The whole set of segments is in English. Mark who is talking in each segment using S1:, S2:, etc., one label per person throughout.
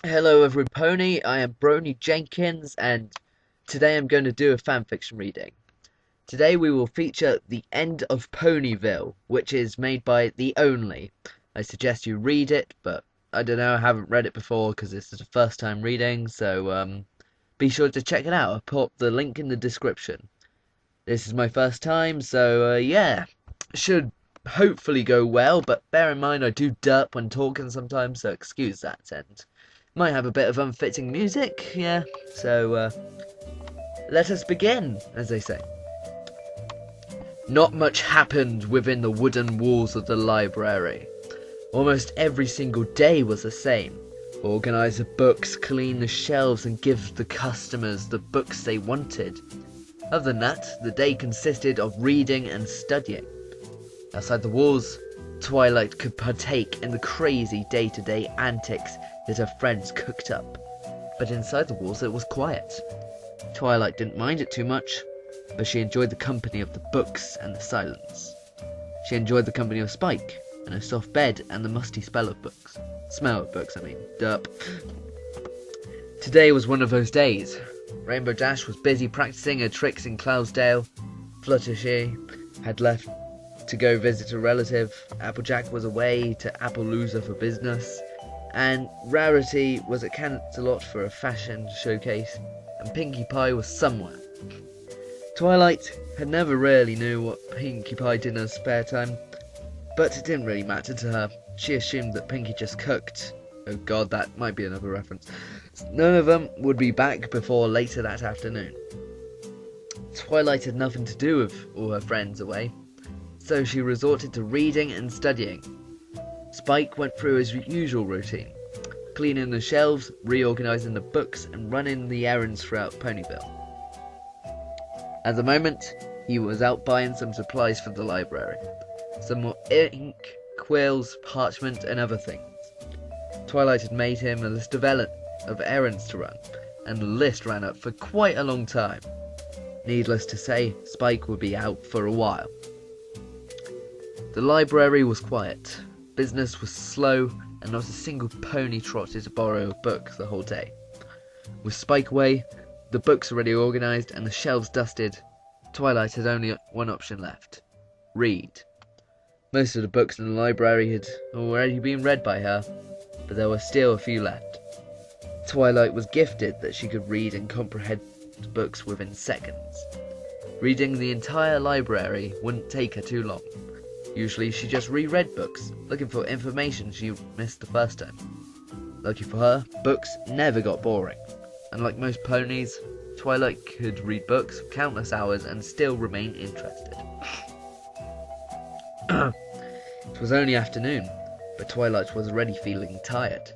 S1: Hello every pony, I am BronyJenkins and today I'm going to do a fanfiction reading. Today we will feature The End of Ponyville, which is made by TheOnly. I suggest you read it, but I don't know, I haven't read it before because this is the first time reading, so be sure to check it out. I'll put the link in the description. This is my first time, so yeah, should hopefully go well, but bear in mind I do derp when talking sometimes, so excuse that, and might have a bit of unfitting music, yeah, so let us begin, as they say. Not much happened within the wooden walls of the library. Almost every single day was the same. Organize the books, clean the shelves, and give the customers the books they wanted. Other than that, the day consisted of reading and studying. Outside the walls, Twilight could partake in the crazy day-to-day antics that her friends cooked up. But inside the walls it was quiet. Twilight didn't mind it too much, but she enjoyed the company of the books and the silence. She enjoyed the company of Spike, and a soft bed and the musty smell of books. Derp. Today was one of those days. Rainbow Dash was busy practicing her tricks in Cloudsdale. Fluttershy had left to go visit a relative. Applejack was away to Appaloosa for business. And Rarity was at Canterlot for a fashion showcase. And Pinkie Pie was somewhere. Twilight had never really knew what Pinkie Pie did in her spare time, but it didn't really matter to her. She assumed that Pinkie just cooked. Oh god, that might be another reference. None of them would be back before later that afternoon. Twilight had nothing to do with all her friends away, so she resorted to reading and studying. Spike went through his usual routine, cleaning the shelves, reorganizing the books, and running the errands throughout Ponyville. At the moment, he was out buying some supplies for the library. Some more ink, quills, parchment, and other things. Twilight had made him a list of errands to run, and the list ran up for quite a long time. Needless to say, Spike would be out for a while. The library was quiet. Business was slow, and not a single pony trotted to borrow a book the whole day. With Spike away, the books already organised, and the shelves dusted, Twilight had only one option left: read. Most of the books in the library had already been read by her, but there were still a few left. Twilight was gifted that she could read and comprehend books within seconds. Reading the entire library wouldn't take her too long. Usually she just reread books, looking for information she missed the first time. Lucky for her, books never got boring. Unlike most ponies, Twilight could read books for countless hours and still remain interested. It was only afternoon, but Twilight was already feeling tired.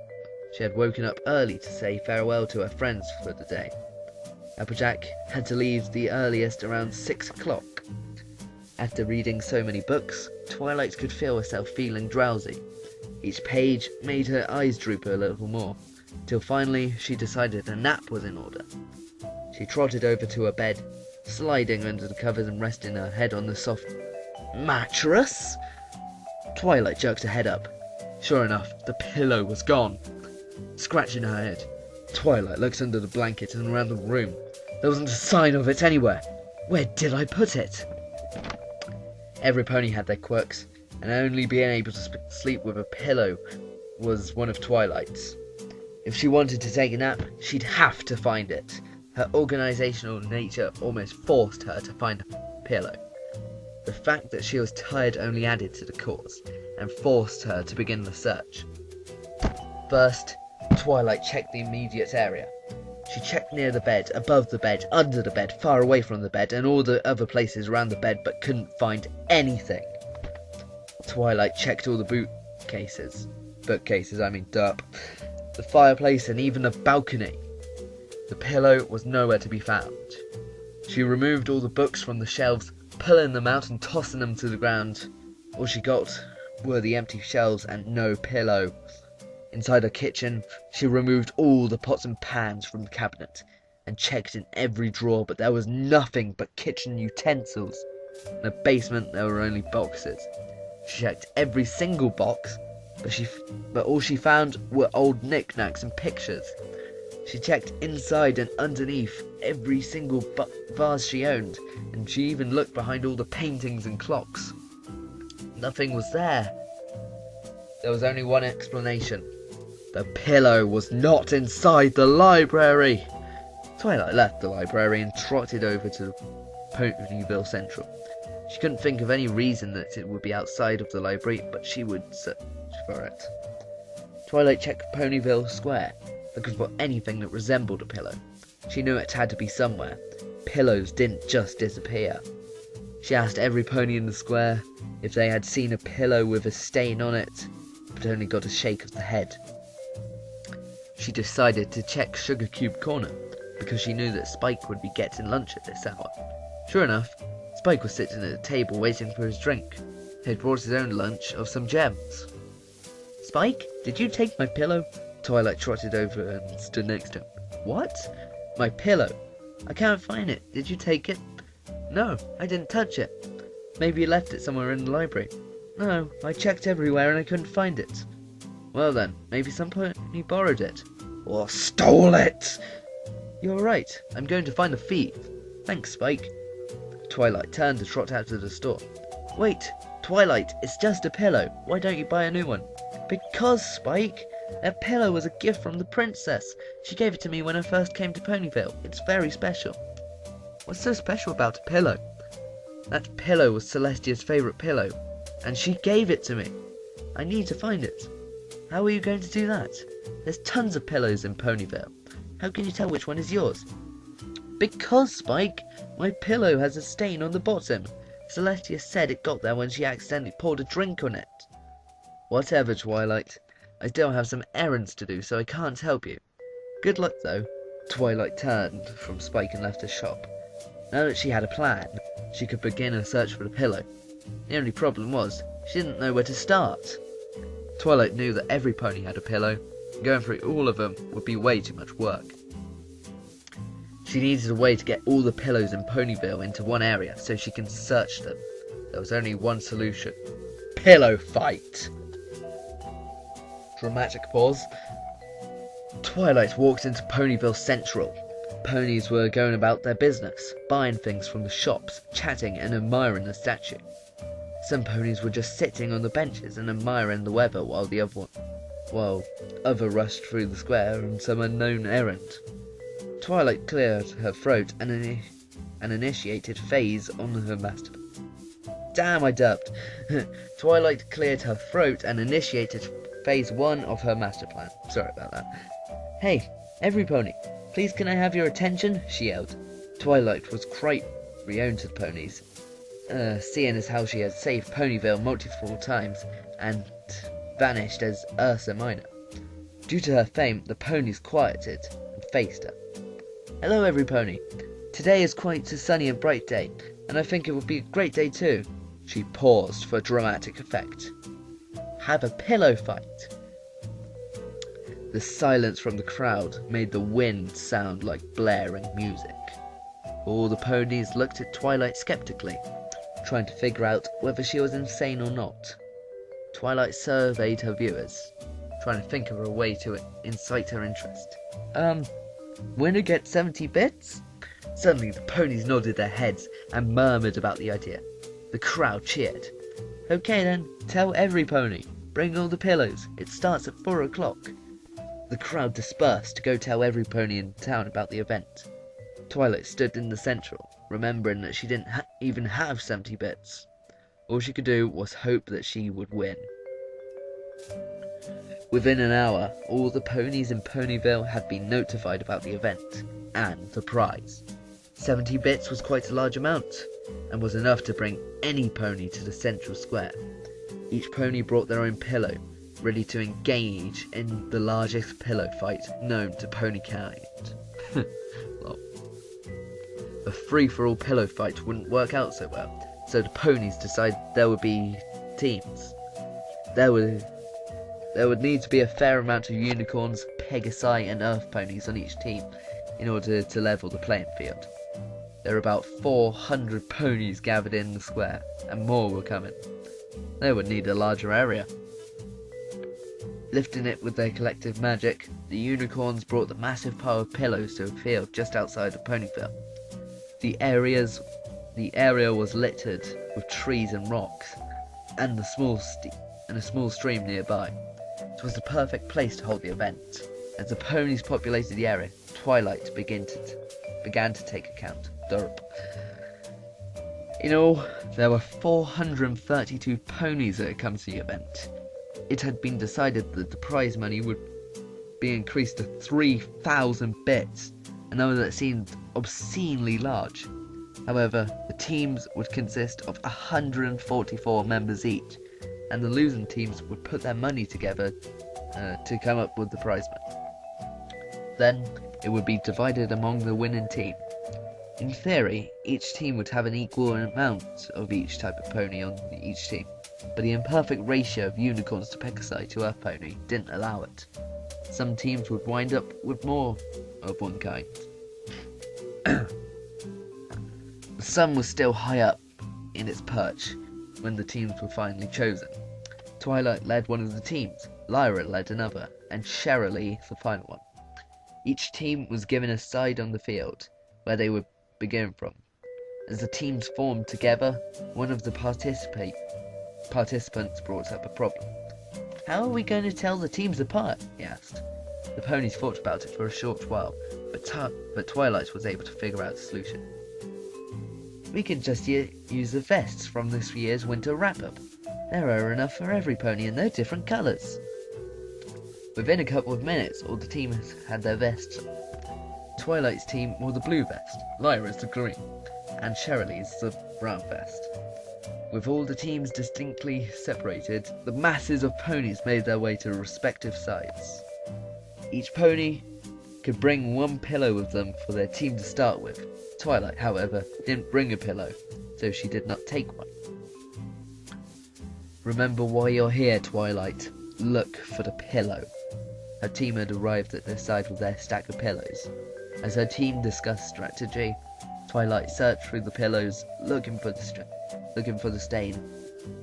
S1: She had woken up early to say farewell to her friends for the day. Applejack had to leave the earliest around 6 o'clock. After reading so many books, Twilight could feel herself feeling drowsy. Each page made her eyes droop a little more, till finally she decided a nap was in order. She trotted over to her bed, sliding under the covers and resting her head on the soft mattress. Twilight jerked her head up. Sure enough, the pillow was gone. Scratching her head, Twilight looked under the blanket and around the room. There wasn't a sign of it anywhere. Where did I put it? Every pony had their quirks, and only being able to sleep with a pillow was one of Twilight's. If she wanted to take a nap, she'd have to find it. Her organisational nature almost forced her to find a pillow. The fact that she was tired only added to the cause, and forced her to begin the search. First, Twilight checked the immediate area. She checked near the bed, above the bed, under the bed, far away from the bed, and all the other places around the bed, but couldn't find anything. Twilight checked all the bookcases, derp, the fireplace, and even the balcony. The pillow was nowhere to be found. She removed all the books from the shelves, pulling them out and tossing them to the ground. All she got were the empty shelves and no pillow. Inside her kitchen, she removed all the pots and pans from the cabinet and checked in every drawer, but there was nothing but kitchen utensils. In the basement, there were only boxes. She checked every single box, but all she found were old knickknacks and pictures. She checked inside and underneath every single vase she owned, and she even looked behind all the paintings and clocks. Nothing was there. There was only one explanation. The pillow was not inside the library. Twilight left the library and trotted over to Ponyville Central. She couldn't think of any reason that it would be outside of the library, but she would search for it. Twilight checked Ponyville Square, looking for anything that resembled a pillow. She knew it had to be somewhere. Pillows didn't just disappear. She asked every pony in the square if they had seen a pillow with a stain on it, but only got a shake of the head. She decided to check Sugar Cube Corner, because she knew that Spike would be getting lunch at this hour. Sure enough, Spike was sitting at a table waiting for his drink. He had brought his own lunch of some gems. "Spike, did you take my pillow?" Twilight trotted over and stood next to him. "What? My pillow? I can't find it. Did you take it?" "No, I didn't touch it." "Maybe you left it somewhere in the library." "No, I checked everywhere and I couldn't find it." "Well then, maybe somebody borrowed it." "Or stole it!" "You're right. I'm going to find the thief. Thanks, Spike." Twilight turned to trot out of the store. "Wait, Twilight, it's just a pillow. Why don't you buy a new one?" "Because, Spike, that pillow was a gift from the princess. She gave it to me when I first came to Ponyville. It's very special." "What's so special about a pillow?" "That pillow was Celestia's favourite pillow, and she gave it to me. I need to find it." "How are you going to do that? There's tons of pillows in Ponyville. How can you tell which one is yours?" "Because, Spike, my pillow has a stain on the bottom. Celestia said it got there when she accidentally poured a drink on it." "Whatever, Twilight. I still have some errands to do, so I can't help you. Good luck, though." Twilight turned from Spike and left the shop. Now that she had a plan, she could begin a search for the pillow. The only problem was, she didn't know where to start. Twilight knew that every pony had a pillow, and going through all of them would be way too much work. She needed a way to get all the pillows in Ponyville into one area so she can search them. There was only one solution. Pillow fight! Dramatic pause. Twilight walked into Ponyville Central. Ponies were going about their business, buying things from the shops, chatting and admiring the statue. Some ponies were just sitting on the benches and admiring the weather while other rushed through the square on some unknown errand. Twilight cleared her throat and initiated phase on her master. Damn, I dubbed. Twilight cleared her throat and initiated phase 1 of her master plan. Sorry about that. "Hey, every pony, please can I have your attention?" she yelled. Twilight was quite renowned to the ponies, seeing as how she had saved Ponyville multiple times and vanished as Ursa Minor. Due to her fame, the ponies quieted and faced her. "Hello, every pony. Today is quite a sunny and bright day, and I think it would be a great day too." She paused for dramatic effect. "Have a pillow fight." The silence from the crowd made the wind sound like blaring music. All the ponies looked at Twilight skeptically, trying to figure out whether she was insane or not. Twilight surveyed her viewers, trying to think of a way to incite her interest. Winner gets 70 bits? Suddenly the ponies nodded their heads and murmured about the idea. The crowd cheered. "Okay then, tell every pony. Bring all the pillows. It starts at 4 o'clock. The crowd dispersed to go tell every pony in town about the event. Twilight stood in the central, remembering that she didn't even have 70 bits. All she could do was hope that she would win. Within an hour, all the ponies in Ponyville had been notified about the event and the prize. 70 bits was quite a large amount, and was enough to bring any pony to the central square. Each pony brought their own pillow, ready to engage in the largest pillow fight known to ponykind. A free-for-all pillow fight wouldn't work out so well, so the ponies decided there would be teams. There would need to be a fair amount of unicorns, pegasi and earth ponies on each team in order to level the playing field. There were about 400 ponies gathered in the square, and more were coming. They would need a larger area. Lifting it with their collective magic, the unicorns brought the massive pile of pillows to a field just outside of Ponyville. The area was littered with trees and rocks, and a small stream nearby. It was the perfect place to hold the event. As the ponies populated the area, Twilight began to take account. Derp. In all, there were 432 ponies that had come to the event. It had been decided that the prize money would be increased to 3,000 bits, a number that seemed obscenely large. However, the teams would consist of 144 members each, and the losing teams would put their money together to come up with the prize money. Then, it would be divided among the winning team. In theory, each team would have an equal amount of each type of pony on each team, but the imperfect ratio of unicorns to Pegasi to Earth Pony didn't allow it. Some teams would wind up with more of one kind. The sun was still high up in its perch when the teams were finally chosen. Twilight led one of the teams, Lyra led another, and Sherilee the final one. Each team was given a side on the field, where they would begin from. As the teams formed together, one of the participants brought up a problem. "How are we going to tell the teams apart?" he asked. The ponies thought about it for a short while, but Twilight was able to figure out the solution. "We can just use the vests from this year's winter wrap-up. There are enough for every pony and they're different colours." Within a couple of minutes, all the teams had their vests on. Twilight's team wore the blue vest, Lyra's the green, and Sherilee's the brown vest. With all the teams distinctly separated, the masses of ponies made their way to respective sides. Each pony could bring one pillow with them for their team to start with. Twilight, however, didn't bring a pillow, so she did not take one. "Remember why you're here, Twilight. Look for the pillow." Her team had arrived at their side with their stack of pillows. As her team discussed strategy, Twilight searched through the pillows, looking for the stain,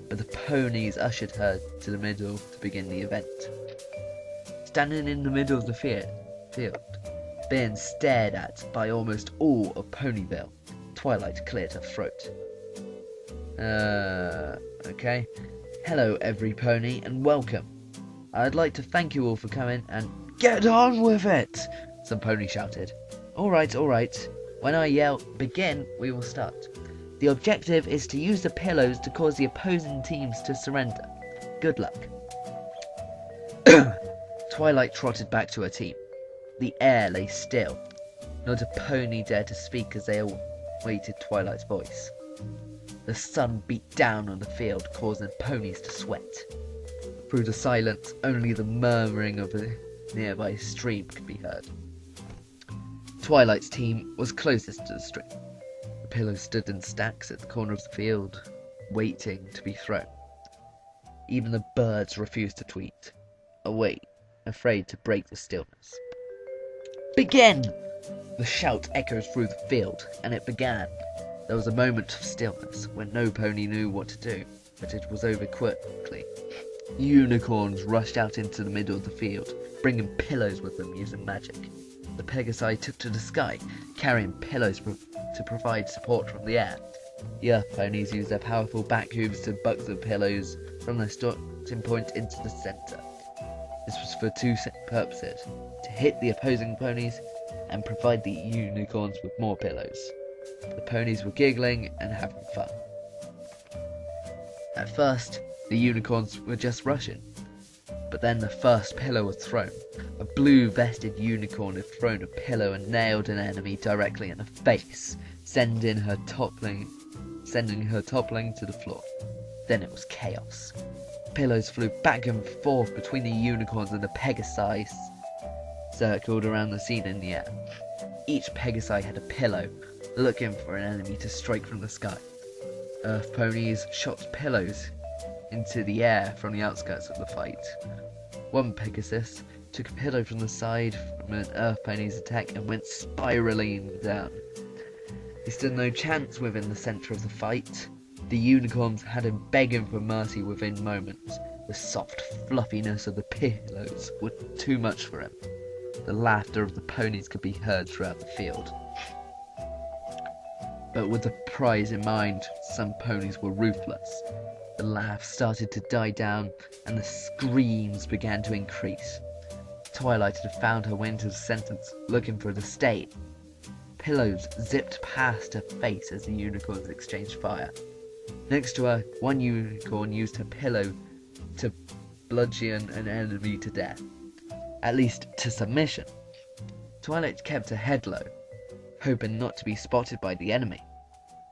S1: but the ponies ushered her to the middle to begin the event. Standing in the middle of the field, being stared at by almost all of Ponyville, Twilight cleared her throat. Okay. "Hello, every pony, and welcome. I'd like to thank you all for coming and—" "Get on with it!" some pony shouted. All right. When I yell, 'begin,' we will start. The objective is to use the pillows to cause the opposing teams to surrender. Good luck." Twilight trotted back to her team. The air lay still. Not a pony dared to speak as they awaited Twilight's voice. The sun beat down on the field, causing ponies to sweat. Through the silence, only the murmuring of a nearby stream could be heard. Twilight's team was closest to the stream. The pillows stood in stacks at the corner of the field, waiting to be thrown. Even the birds refused to tweet, afraid to break the stillness. "Begin!" The shout echoed through the field, and it began. There was a moment of stillness when no pony knew what to do, but it was over quickly. Unicorns rushed out into the middle of the field, bringing pillows with them using magic. The Pegasi took to the sky, carrying pillows to provide support from the air. The Earth ponies used their powerful back hooves to buck the pillows from their starting point into the centre. This was for two purposes: to hit the opposing ponies and provide the unicorns with more pillows. The ponies were giggling and having fun. At first, the unicorns were just rushing, but then the first pillow was thrown. A blue-vested unicorn had thrown a pillow and nailed an enemy directly in the face, sending her toppling to the floor. Then it was chaos. Pillows flew back and forth between the unicorns, and the Pegasi circled around the scene in the air. Each Pegasi had a pillow, looking for an enemy to strike from the sky. Earth ponies shot pillows into the air from the outskirts of the fight. One Pegasus took a pillow from the side from an Earth pony's attack and went spiraling down. He stood no chance within the centre of the fight. The unicorns had him begging for mercy within moments, The soft fluffiness of the pillows were too much for him. The laughter of the ponies could be heard throughout the field. But with the prize in mind, some ponies were ruthless. The laughs started to die down, and the screams began to increase. Twilight had found her way into the sentence, looking for the stain. Pillows zipped past her face as the unicorns exchanged fire. Next to her, one unicorn used her pillow to bludgeon an enemy to death. At least, to submission. Twilight kept her head low, hoping not to be spotted by the enemy.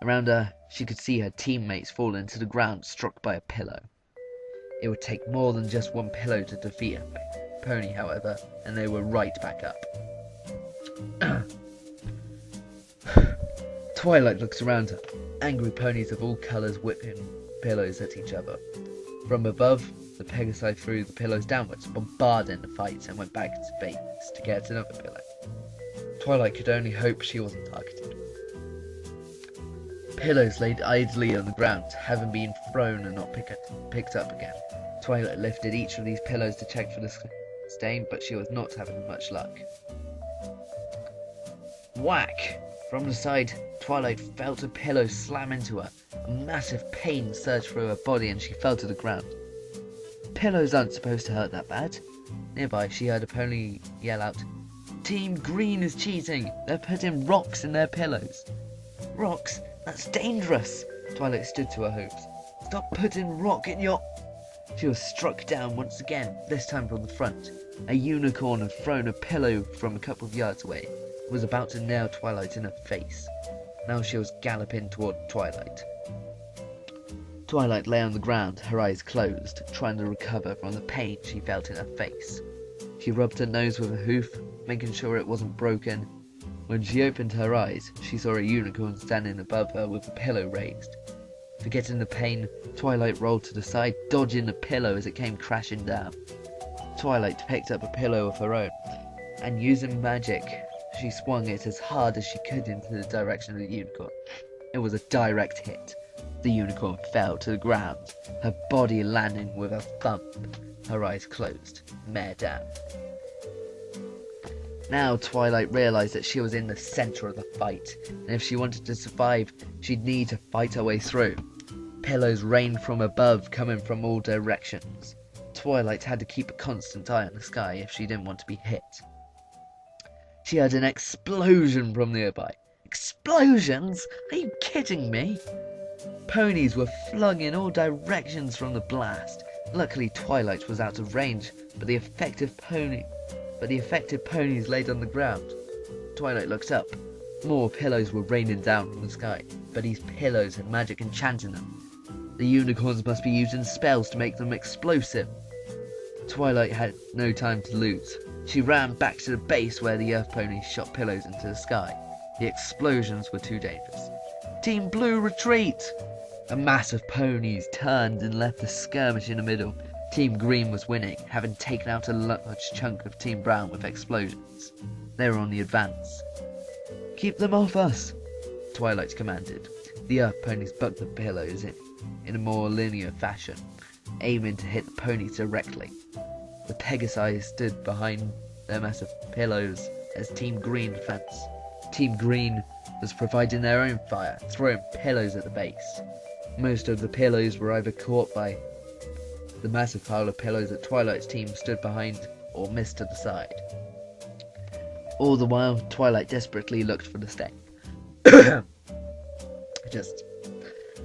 S1: Around her, she could see her teammates fall into the ground, struck by a pillow. It would take more than just one pillow to defeat a pony, however, and they were right back up. Twilight looks around her. Angry ponies of all colours whipping pillows at each other. From above, the Pegasi threw the pillows downwards, bombarding the fight, and went back to base to get another pillow. Twilight could only hope she wasn't targeted. Pillows laid idly on the ground, having been thrown and not picked up again. Twilight lifted each of these pillows to check for the stain, but she was not having much luck. Whack! From the side, Twilight felt a pillow slam into her. A massive pain surged through her body and she fell to the ground. Pillows aren't supposed to hurt that bad. Nearby, she heard a pony yell out, "Team Green is cheating! They're putting rocks in their pillows!" Rocks? That's dangerous! Twilight stood to her hopes. Stop putting rock in your... She was struck down once again, this time from the front. A unicorn had thrown a pillow from a couple of yards away. It was about to nail Twilight in her face. Now she was galloping toward Twilight. Twilight lay on the ground, her eyes closed, trying to recover from the pain she felt in her face. She rubbed her nose with a hoof, making sure it wasn't broken. When she opened her eyes, she saw a unicorn standing above her with the pillow raised. Forgetting the pain, Twilight rolled to the side, dodging the pillow as it came crashing down. Twilight picked up a pillow of her own, and using magic, she swung it as hard as she could into the direction of the unicorn. It was a direct hit. The unicorn fell to the ground, her body landing with a thump, her eyes closed, mare down. Now Twilight realised that she was in the centre of the fight, and if she wanted to survive, she'd need to fight her way through. Pillows rained from above, coming from all directions. Twilight had to keep a constant eye on the sky if she didn't want to be hit. She heard an explosion from nearby. Explosions? Are you kidding me? Ponies were flung in all directions from the blast. Luckily, Twilight was out of range, but the affected ponies laid on the ground. Twilight looked up. More pillows were raining down from the sky, but these pillows had magic enchanting them. The unicorns must be using spells to make them explosive. Twilight had no time to lose. She ran back to the base where the earth ponies shot pillows into the sky. The explosions were too dangerous. Team Blue, retreat! A mass of ponies turned and left the skirmish in the middle. Team Green was winning, having taken out a large chunk of Team Brown with explosions. They were on the advance. Keep them off us, Twilight commanded. The earth ponies bucked the pillows in a more linear fashion, aiming to hit the ponies directly. The Pegasi stood behind their massive pillows as Team Green fenced. Team Green was providing their own fire, throwing pillows at the base. Most of the pillows were either caught by the massive pile of pillows that Twilight's team stood behind or missed to the side. All the while, Twilight desperately looked for the stain.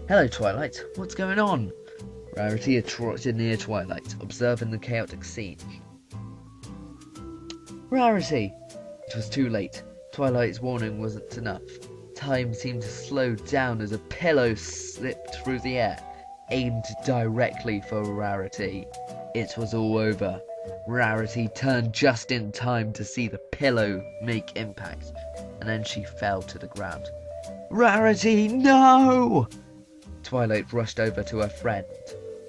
S1: Hello, Twilight. What's going on? Rarity had trotted near Twilight, observing the chaotic scene. Rarity! It was too late. Twilight's warning wasn't enough. Time seemed to slow down as a pillow slipped through the air, aimed directly for Rarity. It was all over. Rarity turned just in time to see the pillow make impact, and then she fell to the ground. Rarity, no! Twilight rushed over to her friend,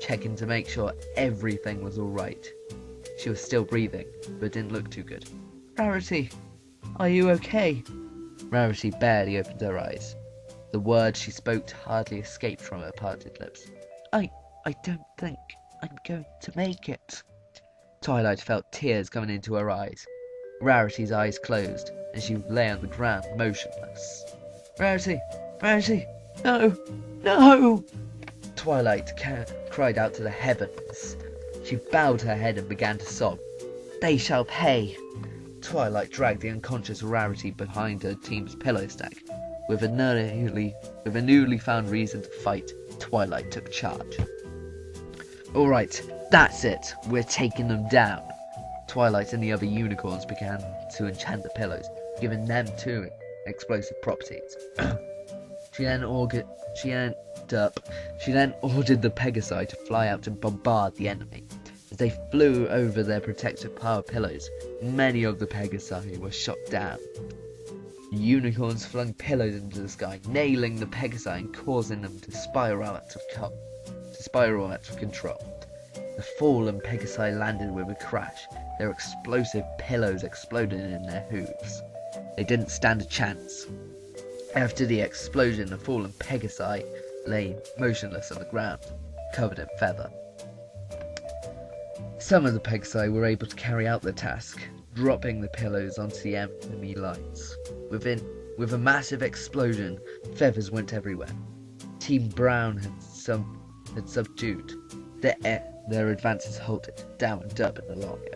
S1: checking to make sure everything was alright. She was still breathing, but didn't look too good. Rarity, are you okay? Rarity barely opened her eyes. The words she spoke hardly escaped from her parted lips. I don't think... I'm going to make it. Twilight felt tears coming into her eyes. Rarity's eyes closed, and she lay on the ground motionless. Rarity! Rarity! No! No! Twilight cried out to the heavens. She bowed her head and began to sob. They shall pay. Twilight dragged the unconscious Rarity behind her team's pillow stack. With a newly found reason to fight, Twilight took charge. Alright, that's it. We're taking them down. Twilight and the other unicorns began to enchant the pillows, giving them two explosive properties. She then ordered the Pegasi to fly out and bombard the enemy. As they flew over their protective power pillows, many of the Pegasi were shot down. The unicorns flung pillows into the sky, nailing the Pegasi and causing them to spiral out of control. The fallen Pegasi landed with a crash. Their explosive pillows exploded in their hooves. They didn't stand a chance. After the explosion, the fallen Pegasi lay motionless on the ground, covered in feather. Some of the Pegasi were able to carry out the task, dropping the pillows onto the enemy lines. With a massive explosion, feathers went everywhere. Team Brown had subdued. Their advances halted, down and up in the longer.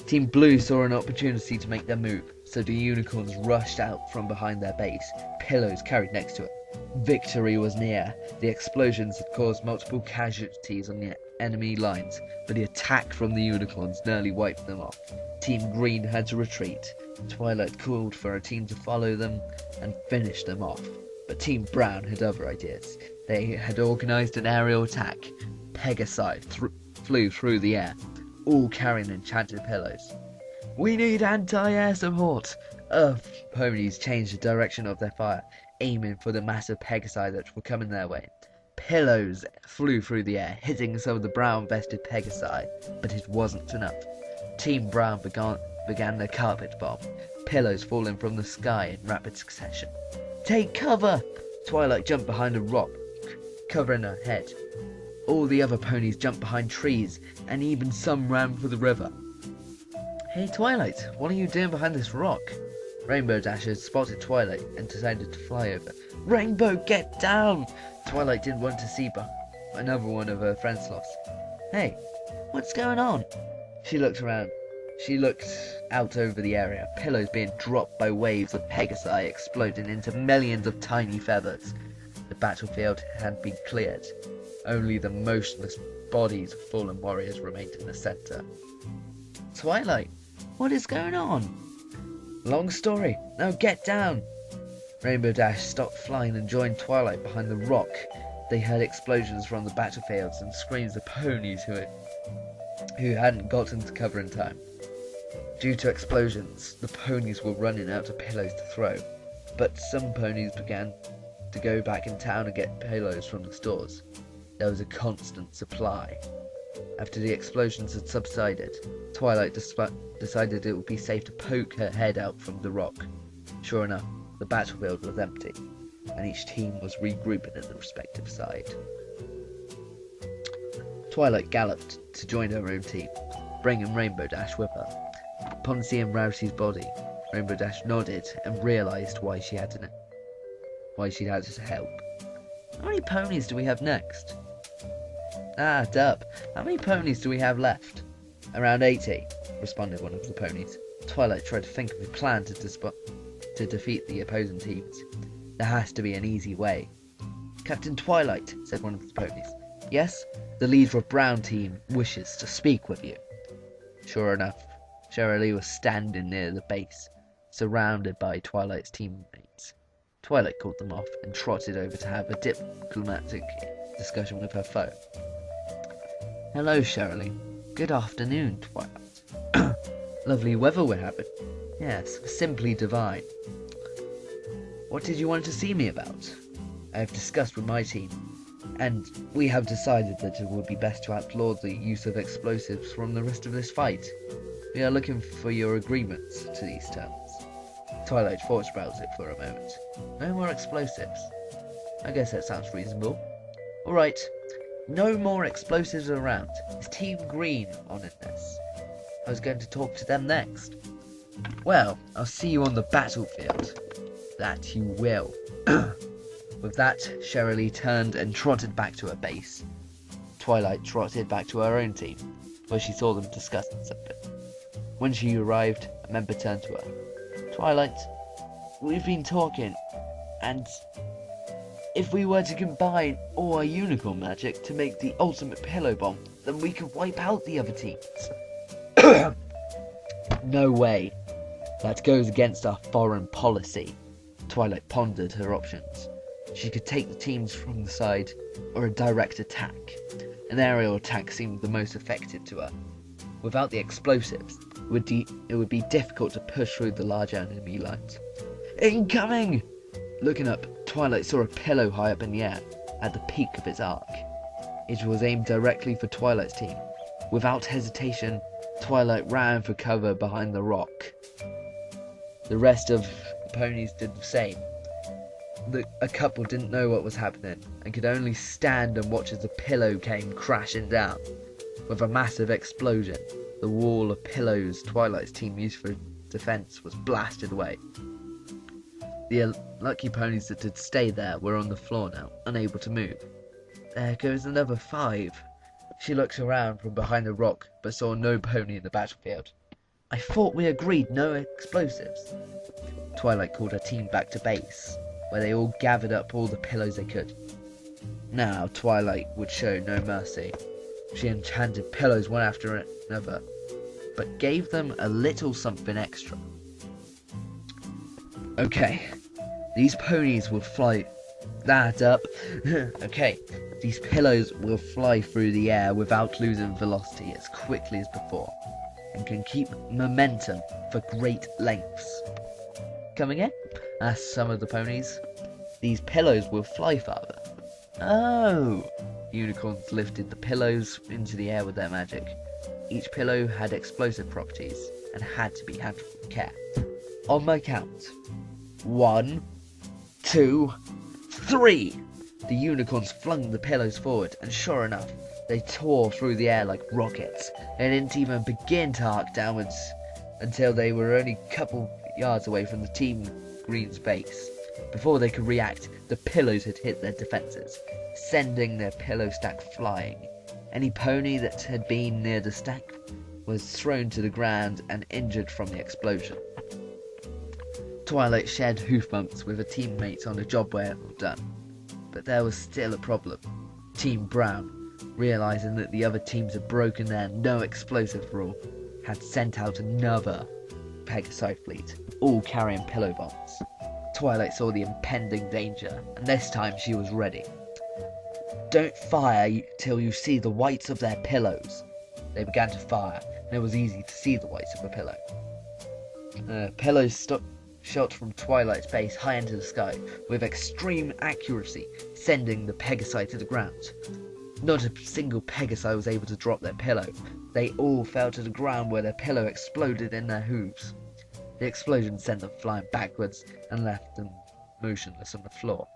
S1: Team Blue saw an opportunity to make their move, so the unicorns rushed out from behind their base, pillows carried next to it. Victory was near. The explosions had caused multiple casualties on the enemy lines, but the attack from the unicorns nearly wiped them off. Team Green had to retreat. Twilight called for a team to follow them and finish them off, but Team Brown had other ideas. They had organised an aerial attack. Pegasi flew through the air, all carrying enchanted pillows. We need anti-air support! Earth ponies changed the direction of their fire, aiming for the massive Pegasi that were coming their way. Pillows flew through the air, hitting some of the brown-vested Pegasi, but it wasn't enough. Team Brown began their carpet bomb, pillows falling from the sky in rapid succession. Take cover! Twilight jumped behind a rock, covering her head. All the other ponies jumped behind trees, and even some ran for the river. Hey Twilight, what are you doing behind this rock? Rainbow Dash had spotted Twilight and decided to fly over. Rainbow, get down! Twilight didn't want to see another one of her friends lost. Hey, what's going on? She looked around. She looked out over the area, pillows being dropped by waves of Pegasi exploding into millions of tiny feathers. The battlefield had been cleared. Only the motionless bodies of fallen warriors remained in the center. Twilight, what is going on? Long story, now get down! Rainbow Dash stopped flying and joined Twilight behind the rock. They heard explosions from the battlefields and screams of ponies who hadn't gotten to cover in time. Due to explosions, the ponies were running out of pillows to throw, but some ponies began to go back in town and get pillows from the stores. There was a constant supply. After the explosions had subsided, Twilight decided it would be safe to poke her head out from the rock. Sure enough, the battlefield was empty, and each team was regrouping at the respective side. Twilight galloped to join her own team, bringing Rainbow Dash with her. Upon seeing Rarity's body, Rainbow Dash nodded and realised why she had to help. How many ponies do we have next? Ah, Dub, how many ponies do we have left? Around 80, responded one of the ponies. Twilight tried to think of a plan to defeat the opposing teams. There has to be an easy way. Captain Twilight, said one of the ponies. Yes, the leader of Brown Team wishes to speak with you. Sure enough, Shirley was standing near the base, surrounded by Twilight's teammates. Twilight called them off and trotted over to have a diplomatic discussion with her foe. Hello, Shirley. Good afternoon, Twilight. Lovely weather we're having. Yes, simply divine. What did you want to see me about? I have discussed with my team, and we have decided that it would be best to outlaw the use of explosives from the rest of this fight. We are looking for your agreements to these terms. Twilight thought about it for a moment. No more explosives. I guess that sounds reasonable. Alright, No more explosives around. Is Team Green on in this? I was going to talk to them next. Well, I'll see you on the battlefield. That you will. With that, Shirley turned and trotted back to her base. Twilight trotted back to her own team, where she saw them discussing something. When she arrived, a member turned to her. Twilight, we've been talking, and if we were to combine all our unicorn magic to make the ultimate pillow bomb, then we could wipe out the other teams. No way. That goes against our foreign policy. Twilight pondered her options. She could take the teams from the side, or a direct attack. An aerial attack seemed the most effective to her. Without the explosives, it would be difficult to push through the large enemy lines. Incoming! Looking up, Twilight saw a pillow high up in the air, at the peak of its arc. It was aimed directly for Twilight's team. Without hesitation, Twilight ran for cover behind the rock. The rest of the ponies did the same. A couple didn't know what was happening, and could only stand and watch as the pillow came crashing down. With a massive explosion, the wall of pillows Twilight's team used for defense was blasted away. The lucky ponies that had stayed there were on the floor now, unable to move. There goes another 5. She looked around from behind the rock, but saw no pony in the battlefield. I thought we agreed no explosives. Twilight called her team back to base, where they all gathered up all the pillows they could. Now Twilight would show no mercy. She enchanted pillows one after another, but gave them a little something extra. Okay, these ponies will fly that up. Okay, these pillows will fly through the air without losing velocity as quickly as before, and can keep momentum for great lengths. Coming in? Asked some of the ponies. These pillows will fly farther. Oh! Unicorns lifted the pillows into the air with their magic. Each pillow had explosive properties and had to be handled with care. On my count. 1, 2, 3! The unicorns flung the pillows forward, and sure enough, they tore through the air like rockets. They didn't even begin to arc downwards until they were only a couple yards away from the Team Green's base. Before they could react, the pillows had hit their defences, sending their pillow stack flying. Any pony that had been near the stack was thrown to the ground and injured from the explosion. Twilight shared hoof bumps with her teammates on a job well done, but there was still a problem. Team Brown, realising that the other teams had broken their no explosive rule, had sent out another Pegasi fleet, all carrying pillow bombs. Twilight saw the impending danger, and this time she was ready. Don't fire till you see the whites of their pillows. They began to fire, and it was easy to see the whites of a pillow. Pillows shot from Twilight's base high into the sky, with extreme accuracy, sending the Pegasi to the ground. Not a single Pegasi was able to drop their pillow. They all fell to the ground where their pillow exploded in their hooves. The explosion sent them flying backwards and left them motionless on the floor.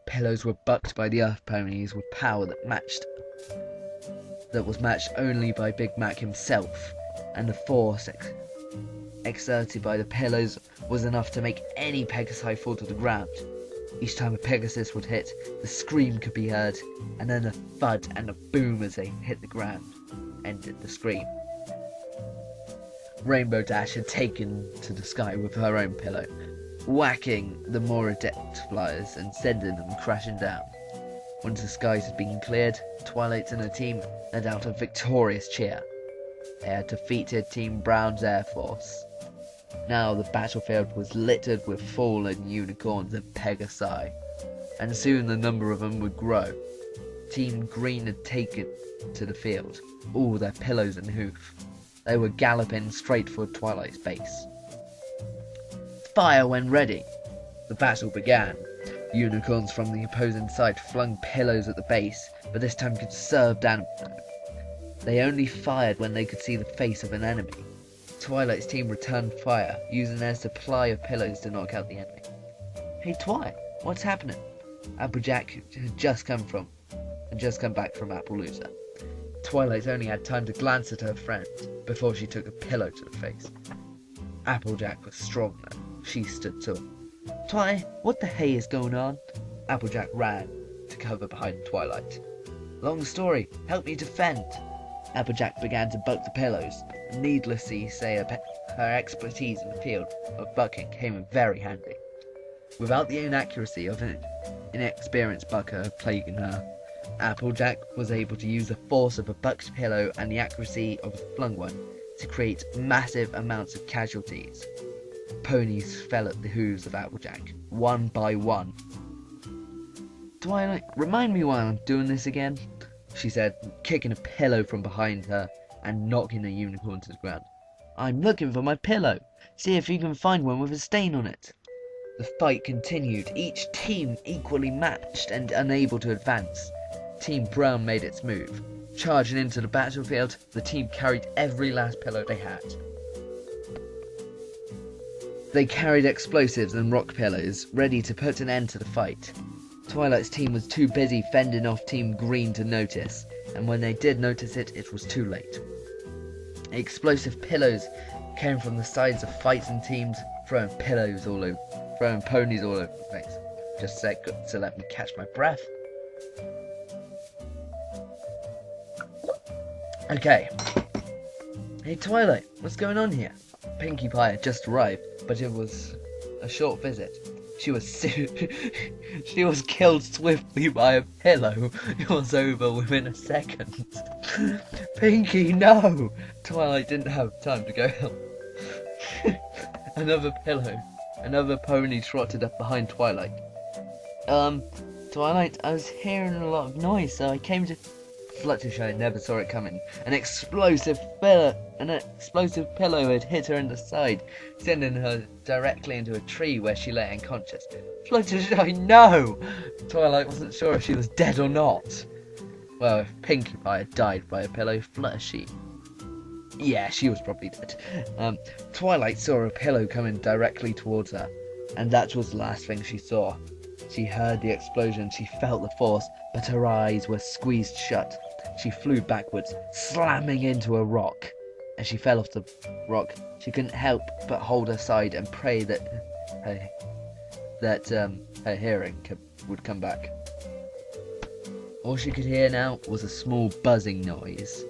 S1: Pillows were bucked by the Earth ponies with power that was matched only by Big Mac himself, and the force exerted by the pillows was enough to make any Pegasi fall to the ground. Each time a Pegasus would hit, the scream could be heard, and then a thud and a boom as they hit the ground ended the scream. Rainbow Dash had taken to the sky with her own pillow, whacking the more adept flyers and sending them crashing down. Once the skies had been cleared, Twilight and her team let out a victorious cheer. They had defeated Team Brown's Air Force. Now the battlefield was littered with fallen unicorns and Pegasi, and soon the number of them would grow. Team Green had taken to the field, all their pillows and hoof. They were galloping straight for Twilight's base. Fire when ready! The battle began. Unicorns from the opposing side flung pillows at the base, but this time conserved ammo. They only fired when they could see the face of an enemy. Twilight's team returned fire, using their supply of pillows to knock out the enemy. Hey Twi, what's happening? Applejack had just come from and just come back from Appaloosa. Twilight only had time to glance at her friend before she took a pillow to the face. Applejack was strong now. She stood tall. Twilight, what the hay is going on? Applejack ran to cover behind Twilight. Long story, help me defend. Applejack began to buck the pillows, and needlessly say her expertise in the field of bucking came in very handy. Without the inaccuracy of an inexperienced bucker plaguing her, Applejack was able to use the force of a bucked pillow and the accuracy of a flung one to create massive amounts of casualties. Ponies fell at the hooves of Applejack, one by one. Twilight, remind me why I'm doing this again, she said, kicking a pillow from behind her and knocking the unicorn to the ground. I'm looking for my pillow. See if you can find one with a stain on it. The fight continued, each team equally matched and unable to advance. Team Brown made its move. Charging into the battlefield, the team carried every last pillow they had. They carried explosives and rock pillows, ready to put an end to the fight. Twilight's team was too busy fending off Team Green to notice, and when they did notice it, it was too late. Explosive pillows came from the sides of fighting teams, throwing ponies all over the place. Just a sec to let me catch my breath. Okay. Hey Twilight, what's going on here? Pinkie Pie had just arrived, but it was a short visit. She was killed swiftly by a pillow. It was over within a second. Pinkie, no! Twilight didn't have time to go help. Another pillow. Another pony trotted up behind Twilight. Twilight, I was hearing a lot of noise, so I came to... Fluttershy never saw it coming. An explosive pillow had hit her in the side, sending her directly into a tree where she lay unconscious. Fluttershy, no! Twilight wasn't sure if she was dead or not. Well, if Pinkie Pie had died by a pillow, Fluttershy... yeah, she was probably dead. Twilight saw a pillow coming directly towards her, and that was the last thing she saw. She heard the explosion, she felt the force, but her eyes were squeezed shut. She flew backwards, slamming into a rock. As she fell off the rock, she couldn't help but hold her side and pray that her hearing would come back. All she could hear now was a small buzzing noise.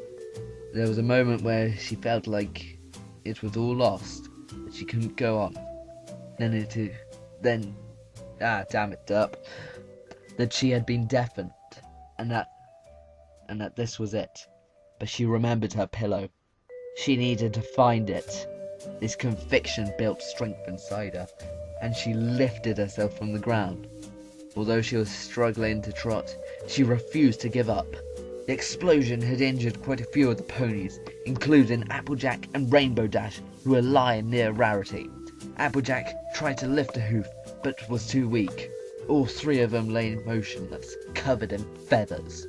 S1: There was a moment where she felt like it was all lost, that she couldn't go on. Damn it, Derp. That she had been deafened, and that this was it. But she remembered her pillow. She needed to find it. This conviction built strength inside her, and she lifted herself from the ground. Although she was struggling to trot, she refused to give up. The explosion had injured quite a few of the ponies, including Applejack and Rainbow Dash, who were lying near Rarity. Applejack tried to lift a hoof, but was too weak. All three of them lay motionless, covered in feathers.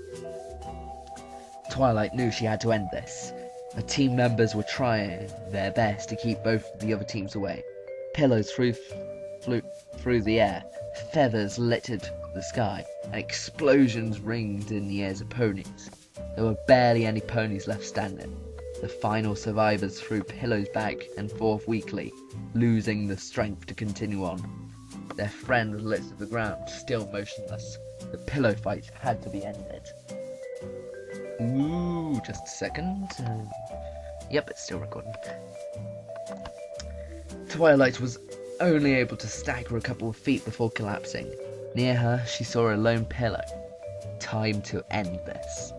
S1: Twilight knew she had to end this. Her team members were trying their best to keep both of the other teams away. Pillows flew through the air, feathers littered the sky, and explosions ringed in the ears of ponies. There were barely any ponies left standing. The final survivors threw pillows back and forth weakly, losing the strength to continue on. Their friend was lit to the ground, still motionless. The pillow fight had to be ended. Ooh, just a second. Yep, it's still recording. Twilight was only able to stagger a couple of feet before collapsing. Near her, she saw a lone pillow. Time to end this.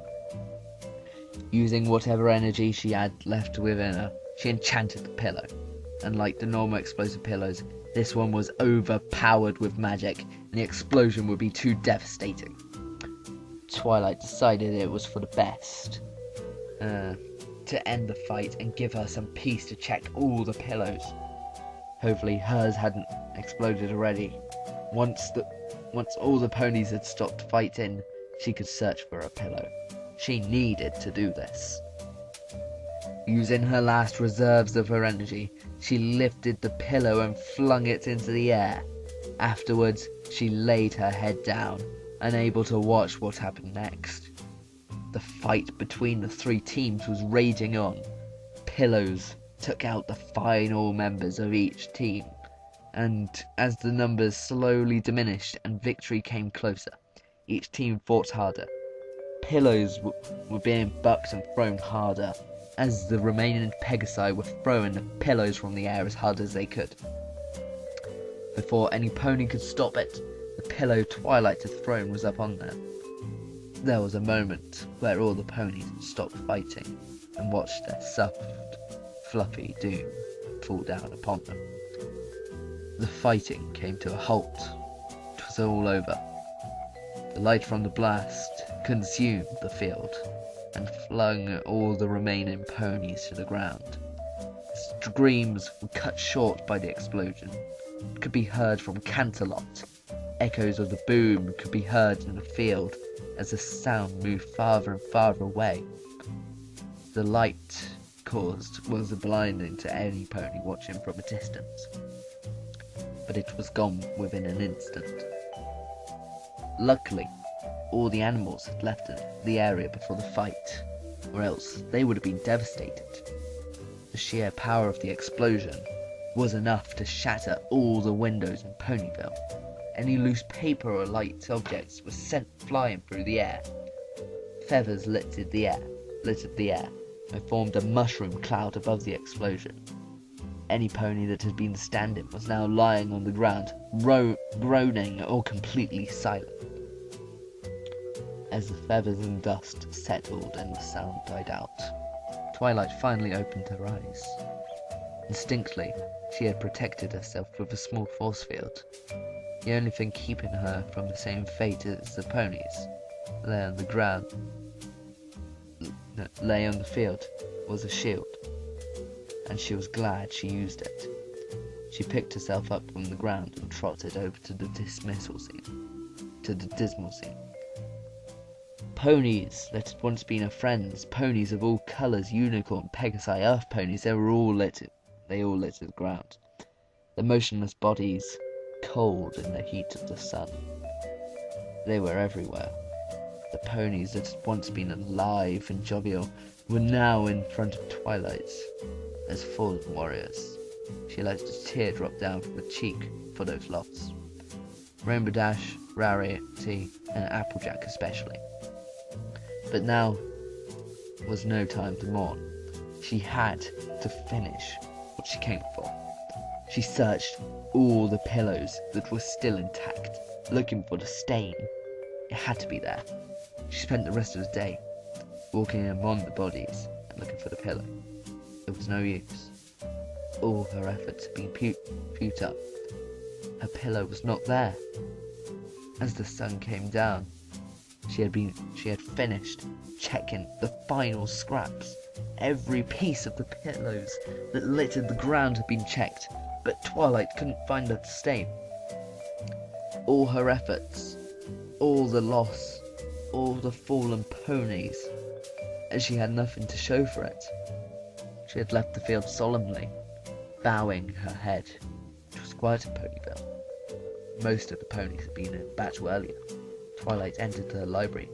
S1: Using whatever energy she had left within her, she enchanted the pillow. Unlike the normal explosive pillows, this one was overpowered with magic, and the explosion would be too devastating. Twilight decided it was for the best. To end the fight and give her some peace to check all the pillows. Hopefully hers hadn't exploded already. Once all the ponies had stopped fighting, she could search for a pillow. She needed to do this. Using her last reserves of her energy, she lifted the pillow and flung it into the air. Afterwards, she laid her head down, unable to watch what happened next. The fight between the three teams was raging on. Pillows took out the final members of each team, and as the numbers slowly diminished and victory came closer, each team fought harder. Pillows were being bucked and thrown harder, as the remaining Pegasi were throwing the pillows from the air as hard as they could. Before any pony could stop it, the pillow Twilight had thrown was up on them. There was a moment where all the ponies stopped fighting and watched their soft, fluffy doom fall down upon them. The fighting came to a halt. It was all over. The light from the blast consumed the field and flung all the remaining ponies to the ground. Screams were cut short by the explosion. It could be heard from Canterlot. Echoes of the boom could be heard in the field as the sound moved farther and farther away. The light caused was blinding to any pony watching from a distance, but it was gone within an instant. Luckily, all the animals had left the area before the fight, or else they would have been devastated. The sheer power of the explosion was enough to shatter all the windows in Ponyville. Any loose paper or light objects were sent flying through the air. Feathers littered the air, and formed a mushroom cloud above the explosion. Any pony that had been standing was now lying on the ground, groaning or completely silent. As the feathers and dust settled and the sound died out, Twilight finally opened her eyes. Instinctively, she had protected herself with a small force field. The only thing keeping her from the same fate as the ponies lay on the field was a shield, and she was glad she used it. She picked herself up from the ground and trotted over to the dismal scene. Ponies that had once been her friends, ponies of all colours, unicorn, Pegasi, earth ponies, they all littered the ground. Their motionless bodies cold in the heat of the sun. They were everywhere. The ponies that had once been alive and jovial were now in front of Twilight as fallen warriors. She let a tear drop down from her cheek for those lost. Rainbow Dash, Rarity, and Applejack especially. But now was no time to mourn. She had to finish what she came for. She searched all the pillows that were still intact, looking for the stain. It had to be there. She spent the rest of the day walking among the bodies and looking for the pillow. It was no use. All her efforts had been futile. Her pillow was not there. As the sun came down, she had finished checking the final scraps. Every piece of the pillows that littered the ground had been checked, but Twilight couldn't find the stain. All her efforts, all the loss, all the fallen ponies, and she had nothing to show for it. She had left the field solemnly, bowing her head. It was quiet in Ponyville. Most of the ponies had been in battle earlier. Twilight entered the library,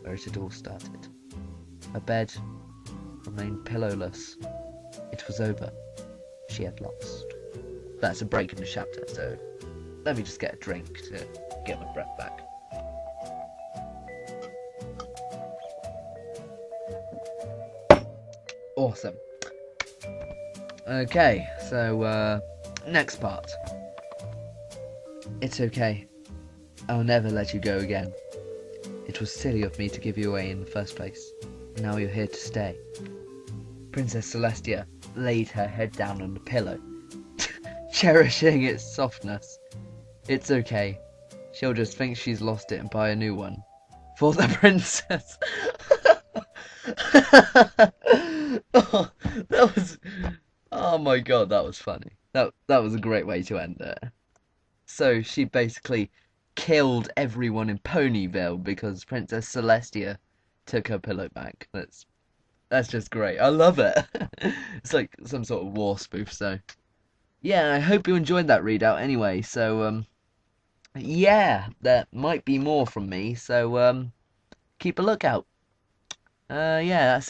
S1: where it had all started. Her bed remained pillowless. It was over. She had lost. That's a break in the chapter, so let me just get a drink to get my breath back. Awesome. Okay, so next part. It's okay. I'll never let you go again. It was silly of me to give you away in the first place. Now you're here to stay. Princess Celestia laid her head down on the pillow, cherishing its softness. It's okay. She'll just think she's lost it and buy a new one. For the princess. Oh my god, that was funny. That was a great way to end it. So she basically killed everyone in Ponyville because Princess Celestia took her pillow back. That's just great. I love it. It's like some sort of war spoof. So yeah, I hope you enjoyed that readout anyway. So yeah, there might be more from me, so keep a lookout. Yeah, that's